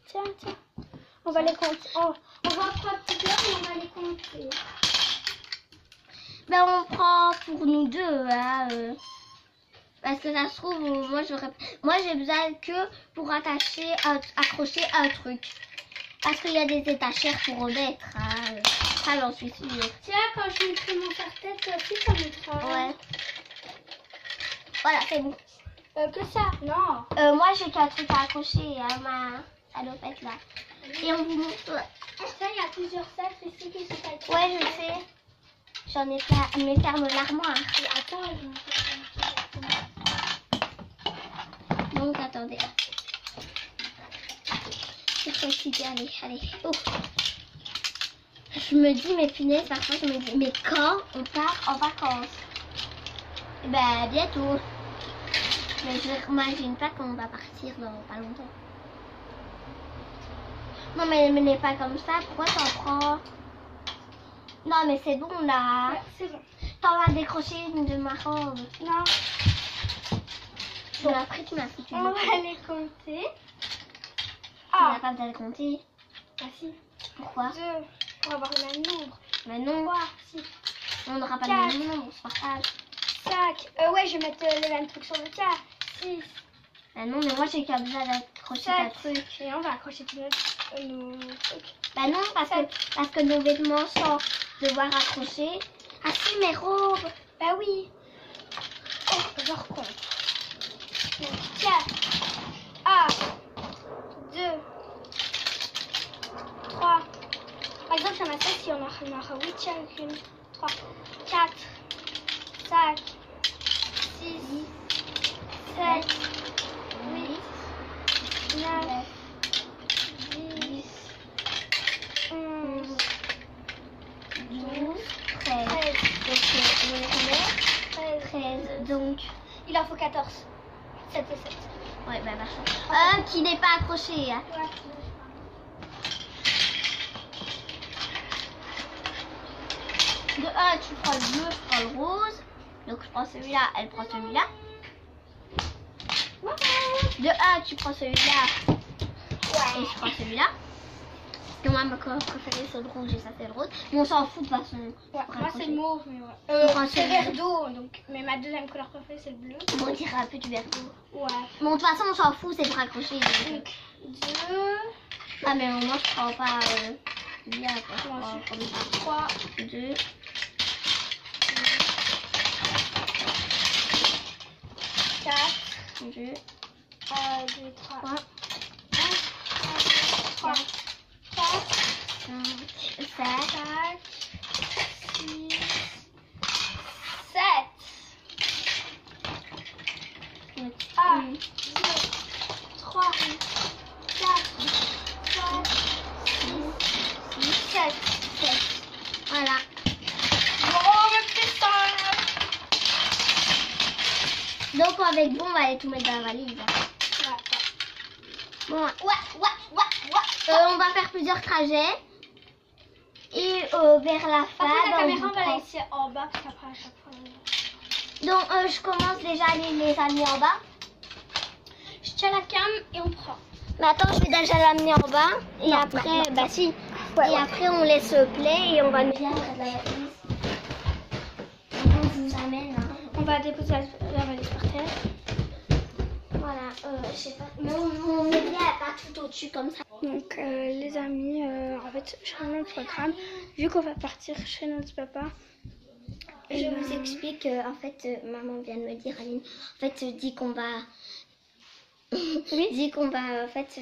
Tiens. On va les compter. On va en prendre un petit peu et on va les compter. Ben, on prend pour nous deux. Hein, parce que ça se trouve, moi j'ai besoin que pour accrocher un truc. Parce qu'il y a des étagères pour en mettre. Hein. Ça, j'en suis sûre. Tiens, quand je mettrai mon serre-tête, toi aussi, ça mettra. Ouais. Voilà, c'est bon. Que ça? Non. Moi, j'ai qu'un truc à accrocher à ma salopette là. Et on vous montre. Ça, il y a plusieurs sacs ici qui sont pas. Ouais, je sais. J'en ai plein. Mais ferme l'armoire. Attends, Donc, attendez. C'est possible. Allez. Oh. Je me dis, mais punaise, parfois je me dis, mais quand on part en vacances? Ben, bientôt. Mais je m'imagine pas qu'on va partir dans pas longtemps. Non, mais n'est pas comme ça. Pourquoi t'en prends? Non, mais c'est bon là. Ouais, c'est bon. T'en vas décrocher une de ma robe. Non. Bon, après, tu m'as foutu. On va les compter. Tu n'as pas besoin de compter. Ah si. Pourquoi? 2. Pour avoir le même nombre. Mais non. 3, 6. On n'aura pas 4. le même nombre, c'est pas grave. 5. Ouais, je vais mettre les mêmes trucs sur le tas. 6. Bah non, mais moi j'ai qu'à besoin d'accrocher ta 7. truc. Et on va accrocher tous nos trucs. Bah non, parce que nos vêtements sans devoir accrocher. Ah si, mes robes. Bah oui. Oh, je recompte. 4. 1. 2. 3. Par exemple, il y en a 7, il y en aura 8 chacune. 3. 4. 5. 6. 7. 8. 9. 10. 11. 12, 13. 13. Donc, Il en faut 14. 7 et 7. ouais, bah machin. Qui n'est pas accroché. Hein. Ouais. De 1, tu prends le bleu, je prends le rose. Donc, je prends celui-là, elle prend celui-là. De 1, tu prends celui-là. Et je prends celui-là. Parce que moi, ma couleur préférée, c'est le rouge et ça, c'est le rose. Mais on s'en fout de toute façon. Ouais, Pour moi c'est le accrocher. mauve, mais ouais. On prend C'est celui-là. vert d'eau, donc. Mais ma deuxième couleur préférée c'est le bleu. On dirait un peu du vert d'eau. Ouais. Bon, de toute façon, on s'en fout, c'est pour accrocher. Donc 2, Ah, mais moi, je prends pas celui-là. Je Moi prends aussi. comme ça. 3, 2. 4, 2. 2, 3, 3. 1, 3, 4, 5. 7. 5, 6, 7. 1, 2, 3, 4, 5, 6, 7. 7. Voilà. Oh, mais putain! Donc, avec bon, on va aller tout mettre dans la valise. Bon, on va faire plusieurs trajets. Et vers la fin. Après, la on caméra, vous on va la prend. laisser en bas, parce qu'après, à chaque fois. Donc, je commence déjà à les amener en bas. Je tiens la cam et on prend. Mais attends, je vais déjà l'amener en bas. Et Non, après, non, non. bah si. Ouais, et ouais. après, on laisse play et on va mettre la valise. On vous amène. Hein. On va déposer la valise par terre. Voilà, je sais pas. Mais on met bien pas tout au-dessus comme ça. Donc, les amis, en fait, sur notre programme, vu qu'on va partir chez notre papa, Je vous explique, en fait, maman vient de me dire, Aline, en fait, dit qu'on va... Oui. Dit qu'on va, en fait,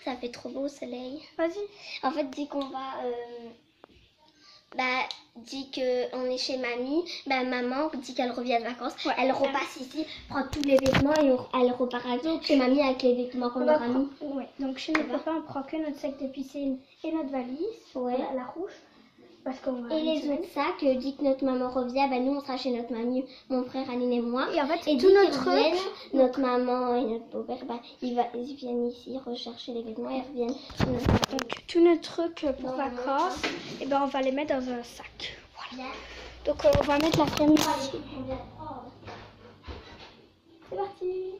ça fait trop beau au soleil. Vas-y. En fait, dit qu'on va... dit qu'on est chez mamie, maman dit qu'elle revient de vacances, Ouais. elle repasse ici, prend tous les vêtements et elle repart chez mamie avec les vêtements qu'on aura mis. Ouais. Donc, chez notre papa, on prend que notre sac de piscine et notre valise, Ouais. la rouge. Parce qu'on va Et les autres sacs, dit que notre maman revient, nous on sera chez notre mamie, mon frère Aline et moi. Et en fait, Et tout dès notre qu'ils truc. reviennent, notre maman et notre beau-père, ils viennent ici rechercher les vêtements et reviennent chez notre mamie. Donc, tout notre truc pour Non, vacances, et ben, on va les mettre dans un sac. Bien. Donc, on va mettre la crème ici. C'est parti.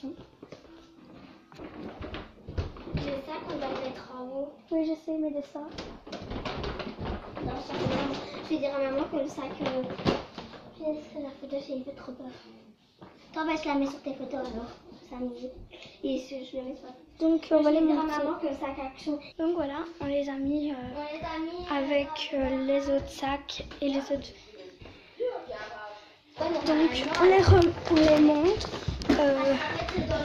attention. C'est ça qu'on doit mettre en haut. Oui, je sais, mais de ça. Non, je vais dire à maman que le sac. C'est la photo, j'ai fait trop peur. Toi, bah, je la mets sur tes photos alors. Ça me dit. Et je le mets sur. Donc, on va les dire à montrer. maman que le sac action. Donc voilà, on les a mis On les a mis avec les autres sacs et les autres. Donc, On les montre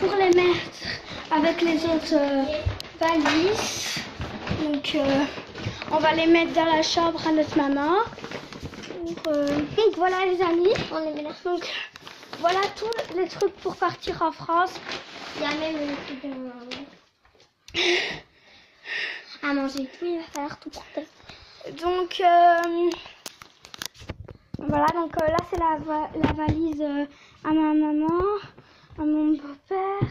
pour les mettre avec les autres valises. Donc on va les mettre dans la chambre à notre maman. Donc voilà les amis. on les met là. Donc voilà tous les trucs pour partir en France. Il y a même une petite à manger tout, il va falloir tout prendre. Donc voilà, donc là c'est la valise à ma maman, à mon beau-père,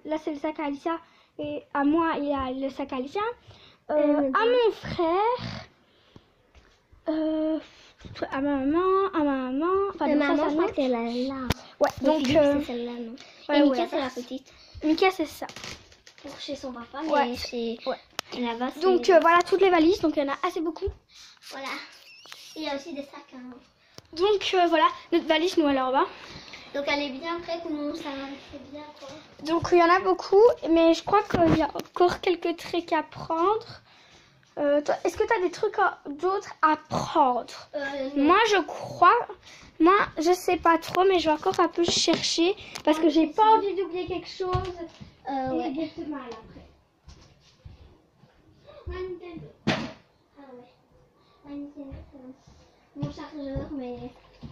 là c'est le sac à Alicia et à moi il y a le sac à Alicia, à mon frère, à ma maman, enfin Mais donc ça, maman, c'est je à crois nous. que c'est là. Ouais, donc c'est celle-là, non. ouais, Et ouais, Mika, c'est la la petite. Mika c'est ça. Pour chez son papa, mais Ouais. chez Ouais. là-bas, c'est... Donc voilà toutes les valises, donc il y en a assez beaucoup. Voilà. Il y a aussi des sacs. Hein. Donc voilà, notre valise nous elle est en bas. Donc elle est bien prête, non, ça c'est bien quoi. Donc il y en a beaucoup, mais je crois qu'il y a encore quelques trucs à prendre. Toi, est-ce que tu as des trucs d'autres à prendre? Non. Moi je crois, moi je sais pas trop, mais je vais encore un peu chercher parce que j'ai pas envie d'oublier quelque chose. Ouais. Et de mal après. Nintendo. Ah ouais. Nintendo, mon chargeur, mais...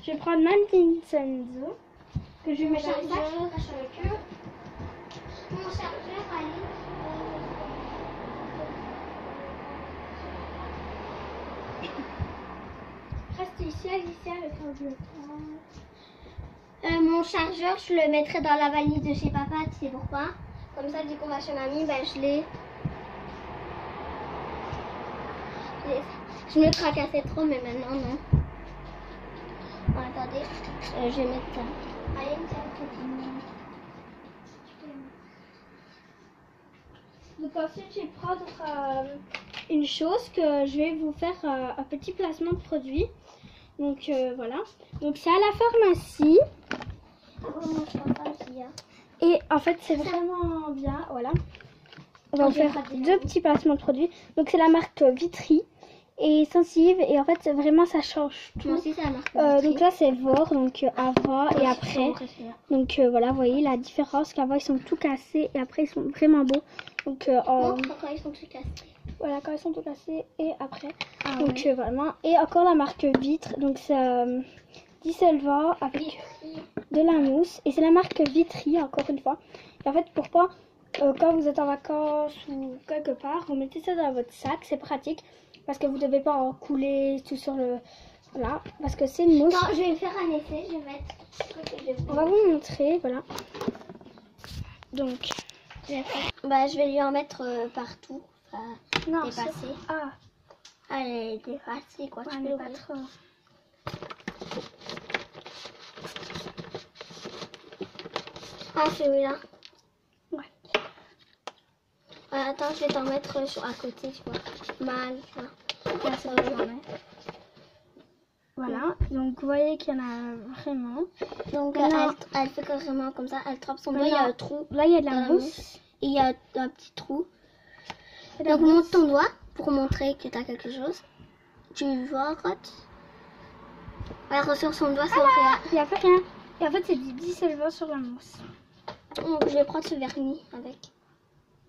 Je vais prendre ma Nintendo que je vais Mon mettre dans le sac. chargeur, mon chargeur, allez. Reste ici, Alicia, avec un bleu. Mon chargeur, je le mettrai dans la valise de chez papa, tu sais pourquoi? Comme ça, dès qu'on va chez mamie, ben, je me tracassais trop, mais maintenant, non. Bon, attendez, je vais mettre ça. Allez, Donc ensuite, je vais prendre une chose que je vais vous faire un petit placement de produit. Donc voilà. Donc c'est à la pharmacie. Et en fait, c'est vraiment bien. Voilà. On va vous faire deux petits placements de produits. Donc c'est la marque Vitry et Sensitive. Et en fait, vraiment, ça change tout. Moi aussi, c'est la marque. Donc là, c'est Vor, donc avant et après. Donc voilà, vous voyez la différence qu'avant, ils sont tout cassés et après, ils sont vraiment beaux. Donc Montre quand ils sont tout cassés. voilà, quand ils sont tout cassés et après. Ah Donc ouais. vraiment. Et encore la marque Vitre. Donc c'est dissolvant avec de la mousse. Et c'est la marque Vitry, encore une fois. Et en fait, pourquoi quand vous êtes en vacances ou quelque part, vous mettez ça dans votre sac. C'est pratique. Parce que vous ne devez pas en couler tout sur le... Voilà. Parce que c'est une mousse. Non, je vais faire un essai. Je vais mettre... On va vous montrer. Voilà. Donc... Bah, je vais lui en mettre partout. Enfin, Non, dépasser. Ah, Elle est dépassée, quoi. Tu ouais, peux mais pas l'ouvrir. trop. Ah, celui-là. Ouais. Attends, je vais t'en mettre à côté, tu vois. Mal, tu vois. Là, c'est bon, voilà, donc vous voyez qu'il y en a vraiment. Donc, Maintenant- elle fait carrément comme ça. Elle trempe son doigt, Maintenant- il y a un trou. Là, il y a de Dans la la mousse. Et il y a un petit trou. Et la Donc, mousse. monte ton doigt pour montrer que tu as quelque chose. Tu vois, Roth? Elle ressort son doigt sans rien. Il n'y a pas rien. Et en fait, c'est du dissolvant sur la mousse. Donc, je vais prendre ce vernis avec.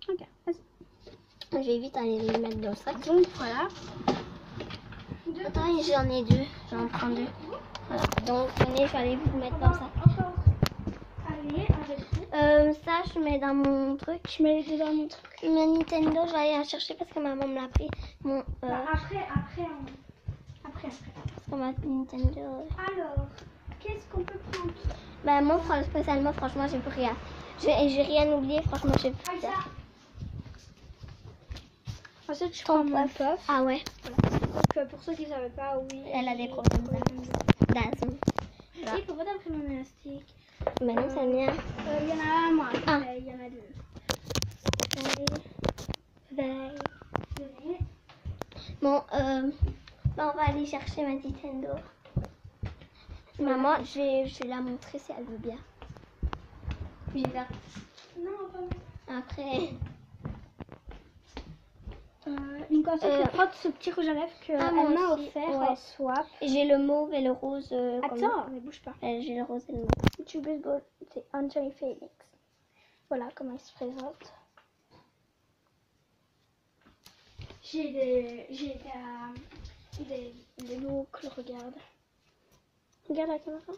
Ok, vas-y. Je vais vite aller le mettre dans le sac. Donc, voilà. Attends, j'en ai deux. J'en prends deux. Voilà. Donc, venez, je vais aller vous mettre dans ça. Encore. Allez, avec vous. Ça, je mets dans mon truc. Je mets les deux dans mon truc. Ma Nintendo, je vais aller la chercher parce que maman me l'a pris. Mon, Après. parce que ma Nintendo. Alors, qu'est-ce qu'on peut prendre? Bah, moi, spécialement, franchement, j'ai plus rien. J'ai rien oublié, franchement, j'ai plus Aïssa. rien. Ensuite, je prends mon puff. Ah ouais, Donc, pour ceux qui ne savaient pas, oui. elle a des problèmes d'asthme. Et pour votre imprimante élastique. Bah non, c'est le mien. Il y en a un, moi. Ah. Il y en a deux. Bye. Bon, bah, on va aller chercher ma Nintendo. Maman, je vais la montrer si elle veut bien. J'ai peur. Non, pas Après. Donc ensuite, je vais prendre ce petit rouge à lèvres qu'elle moi m'a aussi, offert ouais. en swap. J'ai le mauve et le rose. Attends, mais bouge pas. J'ai le rose et le mauve. Tu baseball, c'est Anthony Felix. Voilà comment il se présente. J'ai des boucles, regarde. Regarde la caméra.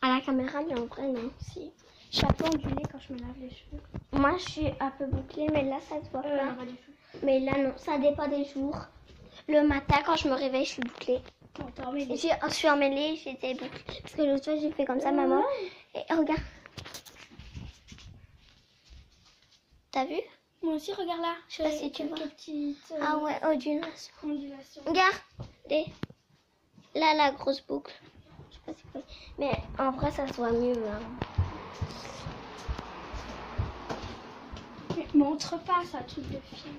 À la caméra, mais en vrai, non. Si. Je suis un peu ondulée quand je me lave les cheveux. Moi, je suis un peu bouclée, mais là, ça se voit pas. Pas du tout. Mais là, non, ça dépend des jours. Le matin, quand je me réveille, je suis bouclée. Attends, mais Je suis emmêlée, j'étais bouclée. Parce que l'autre fois, j'ai fait comme ça, maman. Et regarde. T'as vu? moi aussi, regarde là. Je sais pas si tu vois. Petites Ah ouais, ondulation. ondulations. Regarde. Là, la grosse boucle. Je sais pas si vous voyez. Mais en vrai, ça se voit mieux. Hein. Mais montre pas ça, truc de film.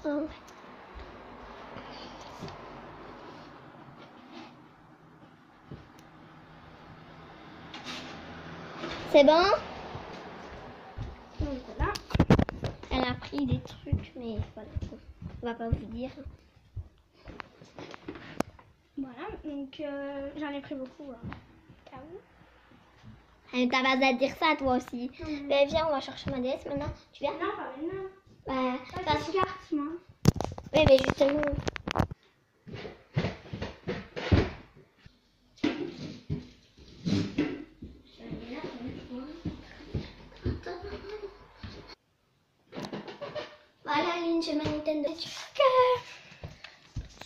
Ah ouais. C'est bon? Donc voilà. Elle a pris des trucs, mais voilà. On va pas vous dire. Voilà, donc j'en ai pris beaucoup. T'as vu? T'as pas à dire ça, toi aussi. Ben, viens, on va chercher ma DS maintenant. Tu viens? Non, pas maintenant. Bah, Pas de carte, moi. oui, mais justement. Voilà, Lynn, j'ai ma Nintendo.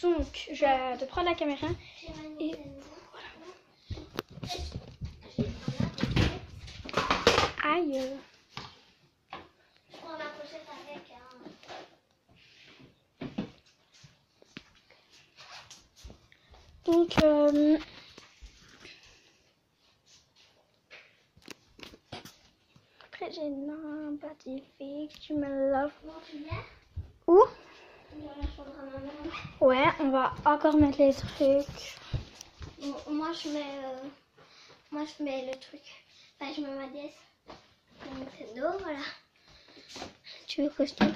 Donc, je vais te prendre la caméra. J'ai ma Et Nintendo. aïe. Je prends ma pochette avec. Donc, après j'ai un pacifique, tu me love. Bon, tu viens? Où? Dans la chambre à maman. Ouais, on va encore mettre les trucs. Bon, moi, je mets le truc. Enfin, je mets ma DS. La Nintendo, voilà. Tu veux que je t'aide?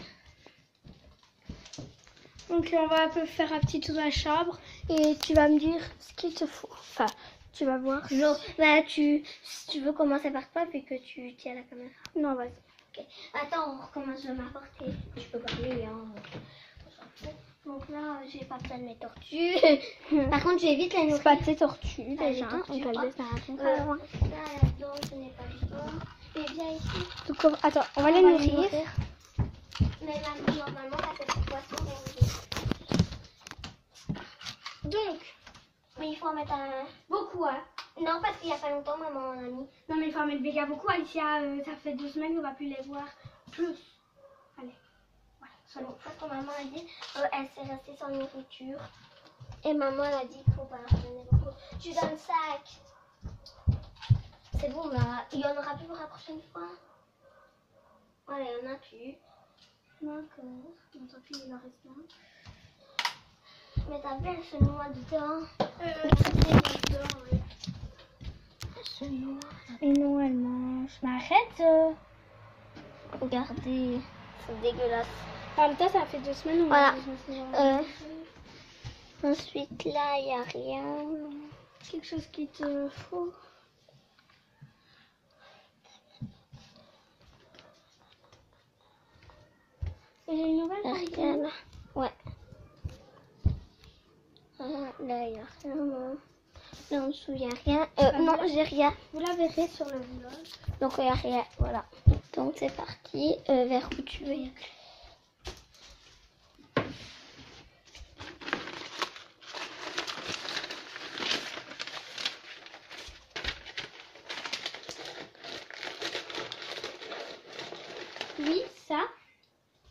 Donc, on va un peu faire un petit tour dans la chambre et tu vas me dire ce qu'il te faut. Enfin, tu vas voir. Genre, bah, si tu veux commencer par toi, vu que tu tiens la caméra. Non, vas-y. Ok. Attends, on recommence de m'apporter. Tu peux parler, hein. Donc là, j'ai pas besoin de mes tortues. Par contre, je vais vite les C'est nourrir. pas tes tortues Ah, déjà. les tortues, On va quoi. le laisser à Là-dedans, je n'ai pas le choix. Et viens ici. Donc, attends, on va les nourrir. Mais là, normalement, ça fait pour poisson. Donc, Mais il faut en mettre beaucoup, hein. Non, parce qu'il y a pas longtemps, maman en a mis. non, mais il faut en mettre méga beaucoup. Alicia, ça fait 2 semaines qu'on va plus les voir. Plus. Allez. Voilà, ça Donc, parce que maman a dit, elle s'est restée sans nourriture. Et maman elle a dit qu'il faut pas leur donner beaucoup. Tu donnes 5. C'est bon, là. Il y en aura plus pour la prochaine fois. Voilà, il y en a plus. D'accord. Donc, tant pis, il en reste un. Mais t'as vu, elle se noie dedans. Elle se noie. Et non, elle mange. Mais arrête. Regardez, c'est dégueulasse. En même temps, ça fait 2 semaines. Voilà. Je me suis Ensuite, là, il n'y a rien. quelque chose qui te faut. J'ai une nouvelle. Il n'y a rien là. Ouais. Là, il n'y a rien. Non. Là, en dessous, il n'y a rien. Non, j'ai rien. Vous la verrez sur le vlog. Donc, il n'y a rien. Voilà. Donc, c'est parti. Vers où tu veux y aller. Oui, ça.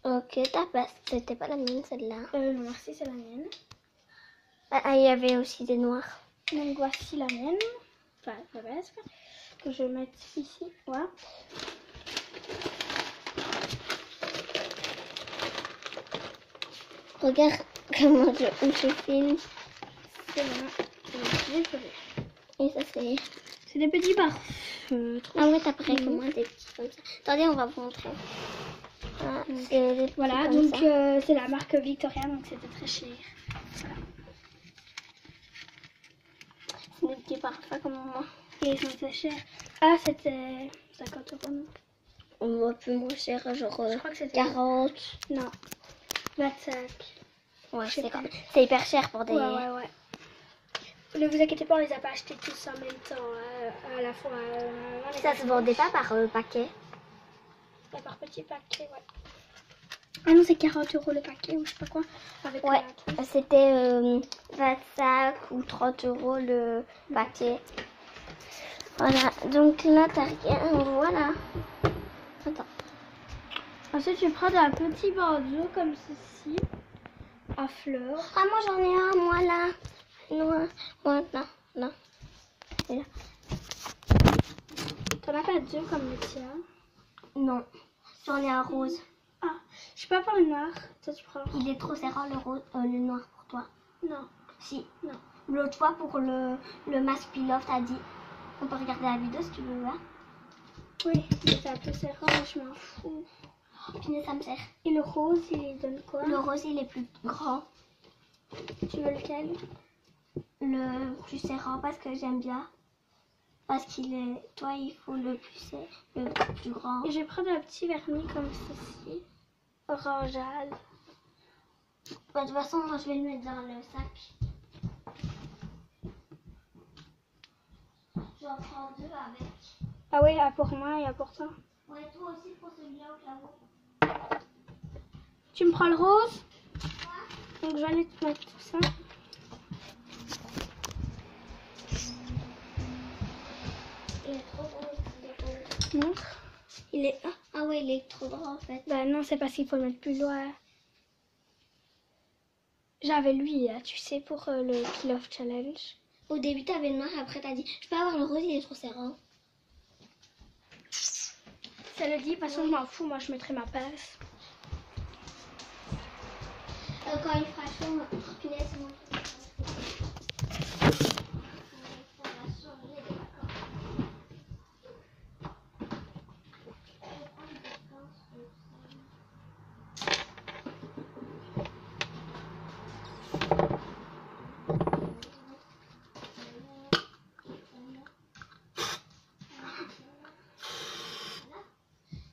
Ok, c'était pas la mienne, celle-là. Non, merci, c'est la mienne. Ah, il y avait aussi des noirs. Donc, voici la mienne. Enfin, presque. que je vais mettre ici. Voilà. Regarde comment je filme. C'est bon. Et ça c'est... C'est des petits parfums. Ah ouais, t'as pris comment des petits comme ça. Attendez, on va vous montrer. Ah, c'est des petits Voilà, comme donc ça. c'est la marque Victoria, donc c'était très cher. Voilà. C'est des petits parfums comme moi. Et ils sont très chers. Ah, c'était 50 €. Non. On va plus moins cher, genre Je crois que c'était 40. Non, 25. Ouais, Je sais c'est pas. c'est hyper cher pour des... Ouais. Ne vous inquiétez pas, on les a pas achetés tous en même temps, à la fois. On les Ça a se vendait pas par paquet. fait par petits paquets, ouais. Ah non, c'est 40 € le paquet ou je sais pas quoi. Avec Ouais, la truc. c'était 25 ou 30 € le paquet. Voilà, donc là t'as rien, voilà. Attends. Ensuite, je vais prendre un petit bandeau comme ceci, à fleurs. Ah, moi j'en ai un, moi là. Non, moi là. Et là. T'en as pas deux comme le tien? Non, j'en ai un rose. Ah, je sais pas pour le noir. Toi, tu prends. Il est trop serrant le rose, le noir pour toi. Non. Si. Non. L'autre fois pour le masque Pilaf, t'as dit. On peut regarder la vidéo si tu veux, là. Oui, mais c'est un peu serrant, mais je m'en fous. Oh, punaise, ça me sert. Et le rose, il donne quoi? Le rose, il est plus grand. Tu veux lequel? Le plus serrant parce que j'aime bien. Parce qu'il est... Toi, il faut le plus grand. Et je vais prendre un petit vernis comme ceci. Orangeade. Bah, de toute façon, moi, je vais le mettre dans le sac. J'en prends deux avec. Ah oui, ah, pour moi et ah, pour toi. Ouais, toi aussi pour celui-là au claveau. Tu me prends le rose? Donc je vais aller te mettre tout ça. Il est trop gros. Montre. Il est... Ah ouais, il est trop grand en fait. Bah non, c'est parce qu'il faut le mettre plus loin. J'avais lui, là, tu sais, pour le Kill of Challenge. Au début, t'avais le noir, après t'as dit je peux avoir le rose, il est trop serrant. Ça le dit, de toute façon, je m'en fous, moi je mettrai ma passe. Quand il fera chaud, punaise, c'est moi qui vais ça va changer les vacances.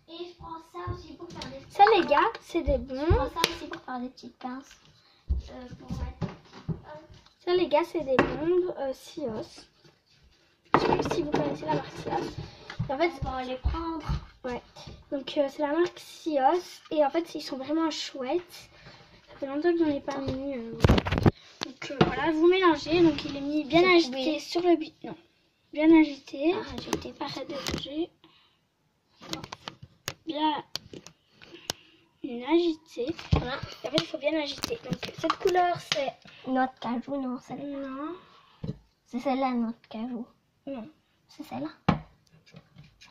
Et je prends ça aussi pour faire des... Ça, les gars, c'est des Je bons. prends ça aussi pour faire des petites pinces. Pour mettre... Ça, les gars, c'est des bombes Sios. Je sais pas si vous connaissez la marque Sios. Et en fait, On va les prendre. ouais. Donc, c'est la marque Sios. Et en fait, ils sont vraiment chouettes. Ça fait longtemps que j'en ai pas mis. Donc, voilà, vous mélangez. Donc, il est mis bien C'est agité coupé. sur le but. Non. Bien agité. Ah, j'étais pas... Arrête de bouger. Bien agité. Voilà. Et en fait, il faut bien agiter. Donc, cette couleur, c'est... Notre cajou, non, celle-là. Non. C'est celle-là, notre cajou. Non. C'est celle-là.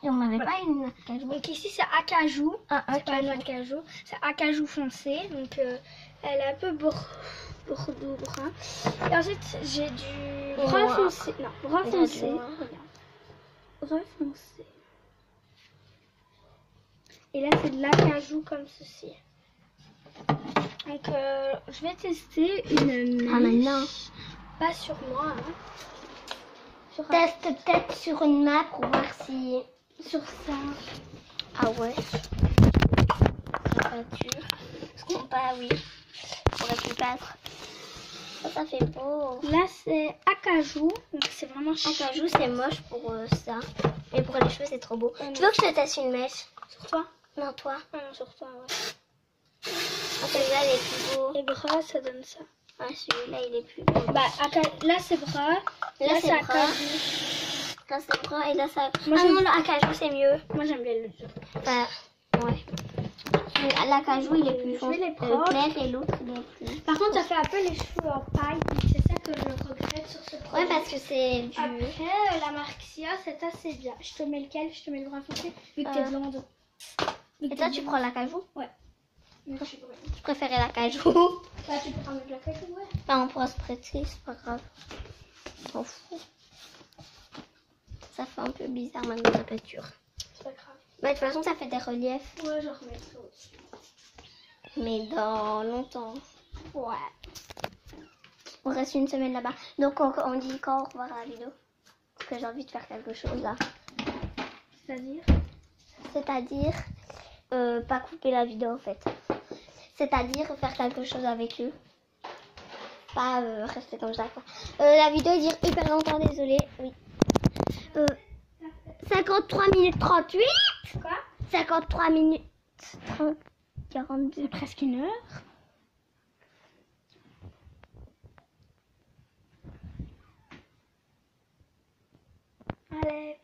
Et on n'avait pas une noix de cajou. Donc ici c'est acajou, Ah, c'est pas une noix de cajou, c'est acajou foncé, donc elle est un peu bordeaux brun. Et ensuite j'ai du brun Noir. foncé, non brun Il y a du foncé, noir. brun foncé. Et là c'est de l'acajou comme ceci. Donc je vais tester une mèche, Ah, maintenant. pas sur moi, hein. Sur, Teste peut-être sur une map pour voir si... sur ça. Ah ouais. C'est pas dur. Parce qu'on pas, oui. On aurait pu battre. Ça fait beau. Là c'est acajou, donc c'est vraiment Un cajou, c'est moche pour ça. Et pour les cheveux, c'est trop beau. Ouais, Tu veux que je te teste une mèche? sur toi. Non, toi. Ah non, sur toi, ouais. Ah, celui-là, il est plus beau. Les bras, ça donne ça. Ah, celui-là, il est plus beau. Bah, là, c'est bras. Là, c'est bras. acajou. Là, c'est brun et là, ça... Moi, ah j'aime- non, le acajou, c'est mieux. Moi, j'aime bien le deux. Bah, ouais. L'acajou, il est plus Je vais les foncé, prendre. clair et l'autre, il est plus... Par contre, ça fait un peu les cheveux en paille. Donc c'est ça que je regrette sur ce produit. Ouais, parce que c'est du... Après, la marque Sia, c'est assez bien. Je te mets lequel? Je te mets le brun foncé, vu que t'es blonde. Et toi, tu prends la cajou? Ouais. Mais je suis brune. Je préférais la cajou. Bah, tu peux prendre la cajou, ouais. Enfin, on pourra se prêter, c'est pas grave. On s'en fout. Ça fait un peu bizarre même dans la peinture. C'est pas grave. Bah, de toute façon, ça fait des reliefs. Ouais, je remettrai au-dessus. Mais dans longtemps. Ouais. On reste une semaine là-bas. Donc, on dit quand au revoir à la vidéo. Parce que j'ai envie de faire quelque chose là. C'est-à-dire? C'est-à-dire, pas couper la vidéo en fait. C'est-à-dire faire quelque chose avec eux. Pas rester comme ça. Quoi. La vidéo dure hyper longtemps, désolée. Oui. 53 minutes 38. Quoi? 53 minutes 30, 42. C'est presque une heure. Allez.